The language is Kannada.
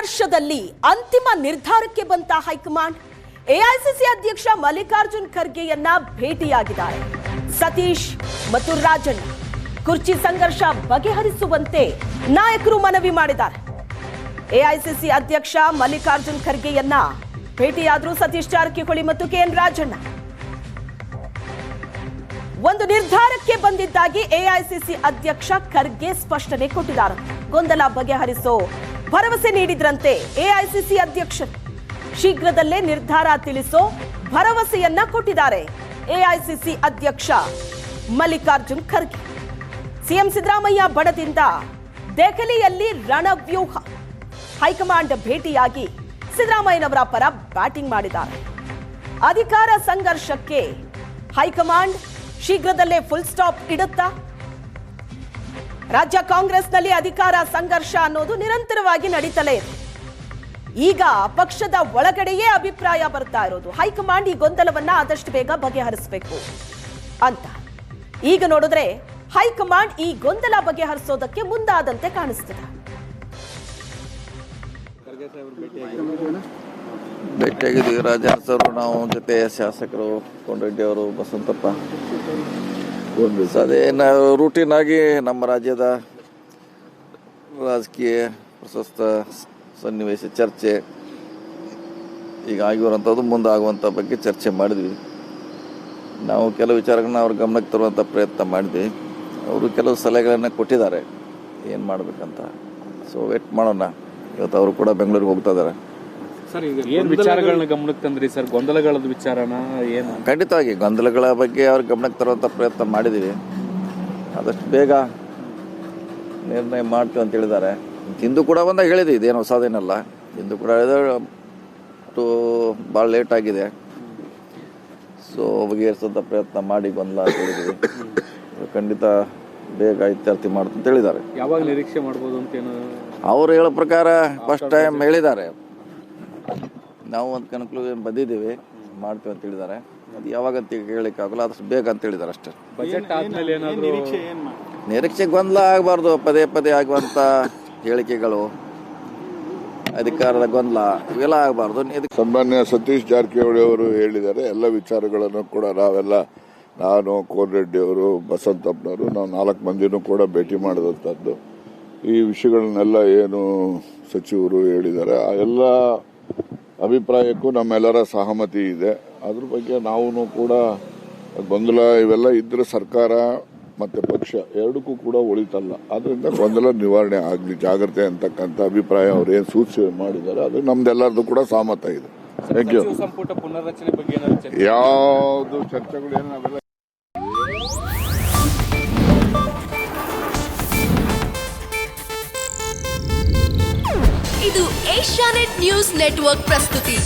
ಸಂಘರ್ಷದಲ್ಲಿ ಅಂತಿಮ ನಿರ್ಧಾರಕ್ಕೆ ಬಂತ ಹೈಕಮಾಂಡ್. ಎಐಸಿಸಿ ಅಧ್ಯಕ್ಷ ಮಲ್ಲಿಕಾರ್ಜುನ್ ಖರ್ಗೆಯನ್ನ ಭೇಟಿಯಾಗಿದ್ದಾರೆ ಸತೀಶ್ ಮತ್ತು ರಾಜಣ್ಣ. ಕುರ್ಚಿ ಸಂಘರ್ಷ ಬಗೆಹರಿಸುವಂತೆ ನಾಯಕರು ಮನವಿ ಮಾಡಿದ್ದಾರೆ. ಎಐಸಿಸಿ ಅಧ್ಯಕ್ಷ ಮಲ್ಲಿಕಾರ್ಜುನ್ ಖರ್ಗೆಯನ್ನ ಭೇಟಿಯಾದ್ರು ಸತೀಶ್ ಜಾರಕಿಹೊಳಿ ಮತ್ತು ಕೆಎನ್ ರಾಜಣ್ಣ. ಒಂದು ನಿರ್ಧಾರಕ್ಕೆ ಬಂದಿದ್ದಾಗಿ ಎಐಸಿಸಿ ಅಧ್ಯಕ್ಷ ಖರ್ಗೆ ಸ್ಪಷ್ಟನೆ ಕೊಟ್ಟಿದ್ದಾರೆ. ಗೊಂದಲ ಬಗೆಹರಿಸೋ ಭರವಸೆ ನೀಡಿದ್ರಂತೆ ಎಐಸಿಸಿ ಅಧ್ಯಕ್ಷರು. ಶೀಘ್ರದಲ್ಲೇ ನಿರ್ಧಾರ ತಿಳಿಸೋ ಭರವಸೆಯನ್ನ ಕೊಟ್ಟಿದ್ದಾರೆ ಎಐಸಿಸಿ ಅಧ್ಯಕ್ಷ ಮಲ್ಲಿಕಾರ್ಜುನ್ ಖರ್ಗೆ. ಸಿಎಂ ಸಿದ್ದರಾಮಯ್ಯ ಬಣದಿಂದ ದೆಹಲಿಯಲ್ಲಿ ರಣವ್ಯೂಹ. ಹೈಕಮಾಂಡ್ ಭೇಟಿಯಾಗಿ ಸಿದ್ದರಾಮಯ್ಯನವರ ಪರ ಬ್ಯಾಟಿಂಗ್ ಮಾಡಿದ್ದಾರೆ. ಅಧಿಕಾರ ಸಂಘರ್ಷಕ್ಕೆ ಹೈಕಮಾಂಡ್ ಶೀಘ್ರದಲ್ಲೇ ಫುಲ್ ಸ್ಟಾಪ್ ಇಡುತ್ತಾ? ರಾಜ್ಯ ಕಾಂಗ್ರೆಸ್ನಲ್ಲಿ ಅಧಿಕಾರ ಸಂಘರ್ಷ ಅನ್ನೋದು ನಿರಂತರವಾಗಿ ನಡೀತಲೇ ಇದೆ. ಈಗ ಪಕ್ಷದ ಒಳಗಡೆಯೇ ಅಭಿಪ್ರಾಯ ಬರ್ತಾ ಇರೋದು ಹೈಕಮಾಂಡ್ ಈ ಗೊಂದಲವನ್ನ ಆದಷ್ಟು ಬೇಗ ಬಗೆಹರಿಸಬೇಕು ಅಂತ. ಈಗ ನೋಡಿದ್ರೆ ಹೈಕಮಾಂಡ್ ಈ ಗೊಂದಲ ಬಗೆಹರಿಸೋದಕ್ಕೆ ಮುಂದಾದಂತೆ ಕಾಣಿಸ್ತಿದೆ. ಭೇಟಿಯಾಗಿದ್ದೀವಿ ರಾಜಣ್ಣ ಸರ್, ನಾವು ಜೊತೆ ಶಾಸಕರು ಕೊಂಡರೆಡ್ಡಿ ಅವರು, ಬಸವಂತಪ್ಪ. ಅದೇ ರೂಟೀನ್ ಆಗಿ ನಮ್ಮ ರಾಜ್ಯದ ರಾಜಕೀಯ ಪ್ರಶಸ್ತ ಸನ್ನಿವೇಶ ಚರ್ಚೆ ಈಗ ಆಗಿರುವಂಥದ್ದು ಮುಂದಾಗುವಂಥ ಬಗ್ಗೆ ಚರ್ಚೆ ಮಾಡಿದ್ವಿ. ನಾವು ಕೆಲವು ವಿಚಾರಗಳನ್ನ ಅವ್ರ ಗಮನಕ್ಕೆ ತರುವಂಥ ಪ್ರಯತ್ನ ಮಾಡಿದ್ವಿ. ಅವರು ಕೆಲವು ಸಲಹೆಗಳನ್ನು ಕೊಟ್ಟಿದ್ದಾರೆ ಏನು ಮಾಡಬೇಕಂತ. ಸೊ ವೇಟ್ ಮಾಡೋಣ. ಇವತ್ತು ಅವರು ಕೂಡ ಬೆಂಗಳೂರಿಗೆ ಹೋಗ್ತಾ ಇದ್ದಾರೆ. ಸರ್, ಈಗ ಏನು ವಿಚಾರಗಳನ್ನ ಗಮನಕ್ಕೆ ತಂದ್ರಿ ಸರ್? ಗೊಂದಲಗಳ ವಿಚಾರನ ಏನು? ಖಂಡಿತವಾಗಿ ಗೊಂದಲಗಳ ಬಗ್ಗೆ ಅವ್ರ ಗಮನಕ್ಕೆ ತರುವಂಥ ಪ್ರಯತ್ನ ಮಾಡಿದ್ದೀವಿ. ಆದಷ್ಟು ಬೇಗ ನಿರ್ಣಯ ಮಾಡ್ತೀವಿ ಅಂತ ಹೇಳಿದ್ದಾರೆ. ಹಿಂದೂ ಕೂಡ ಬಂದಾಗ ಹೇಳಿದ್ವಿ, ಇದೇನು ಹೊಸದೇನಲ್ಲ. ಹಿಂದೂ ಕೂಡ ಹೇಳಿದ್ರೆ ಭಾಳ ಲೇಟ್ ಆಗಿದೆ. ಸೊ ಬಗೆಹರಿಸೋಂಥ ಪ್ರಯತ್ನ ಮಾಡಿ ಗೊಂದಲ ಹೇಳಿದ್ವಿ. ಖಂಡಿತ ಬೇಗ ಇತ್ಯರ್ಥ ಮಾಡ್ತು ಅಂತ ಹೇಳಿದ್ದಾರೆ. ಯಾವಾಗ ನಿರೀಕ್ಷೆ ಮಾಡ್ಬೋದು ಅಂತ ಏನು ಅವ್ರು ಹೇಳೋ ಪ್ರಕಾರ ಫಸ್ಟ್ ಟೈಮ್ ಹೇಳಿದ್ದಾರೆ. ನಾವು ಒಂದು ಕನ್ಕ್ಲೂಷನ್ ಬಂದಿದ್ದೀವಿ, ಮಾಡ್ತೀವಿ ಅಂತ ಹೇಳಿದ್ದಾರೆ. ಅದು ಯಾವಾಗ ಅಂತ ಹೇಳಲಿಕ್ಕಾಗಲ್ಲ, ಆದಷ್ಟು ಬೇಗ ಅಂತ ಹೇಳಿದ್ದಾರೆ ಅಷ್ಟೇ. ಬಜೆಟ್ ಆದ್ಮೇಲೆ ಏನಾದರೂ ನಿರೀಕ್ಷೆ ಗೊಂದಲ ಆಗಬಾರ್ದು. ಪದೇ ಪದೇ ಆಗುವಂಥ ಹೇಳಿಕೆಗಳು, ಅಧಿಕಾರದ ಗೊಂದಲ ಇವೆಲ್ಲ ಆಗಬಾರ್ದು. ಸನ್ಮಾನ್ಯ ಸತೀಶ್ ಜಾರಕಿಹೊಳಿ ಅವರು ಹೇಳಿದ್ದಾರೆ. ಎಲ್ಲ ವಿಚಾರಗಳನ್ನು ಕೂಡ ನಾನು, ಕೋನರೆಡ್ಡಿ ಅವರು, ಬಸವಂತಪ್ಪನವರು, ನಾವು 4 ಮಂದಿನೂ ಕೂಡ ಭೇಟಿ ಮಾಡಿದಂಥದ್ದು. ಈ ವಿಷಯಗಳನ್ನೆಲ್ಲ ಏನು ಸಚಿವರು ಹೇಳಿದ್ದಾರೆ ಆ ಎಲ್ಲ ಅಭಿಪ್ರಾಯಕ್ಕೂ ನಮ್ಮೆಲ್ಲರ ಸಹಮತಿ ಇದೆ. ಅದ್ರ ಬಗ್ಗೆ ನಾವು ಕೂಡ ಗೊಂದಲ ಇವೆಲ್ಲ ಇದ್ರೆ ಸರ್ಕಾರ ಮತ್ತು ಪಕ್ಷ ಎರಡಕ್ಕೂ ಕೂಡ ಒಳಿತಲ್ಲ. ಅದರಿಂದ ಗೊಂದಲ ನಿವಾರಣೆ ಆಗಲಿ ಜಾಗ್ರತೆ ಅಂತಕ್ಕಂಥ ಅಭಿಪ್ರಾಯ ಅವ್ರು ಏನು ಸೂಚನೆ ಮಾಡಿದ್ದಾರೆ ಅದು ನಮ್ದೆಲ್ಲರದು ಕೂಡ ಸಹಮತ ಇದೆ. Thank you. ಸಂಪುಟ ಪುನರ್ರಚನೆ ಬಗ್ಗೆ ಯಾವುದು ಚರ್ಚೆಗಳು ಏನು ಅವೆಲ್ಲ ಇದು ಏಷ್ಯಾನೆಟ್ ನ್ಯೂಸ್ ನೆಟ್ವರ್ಕ್ ಪ್ರಸ್ತುತಿ.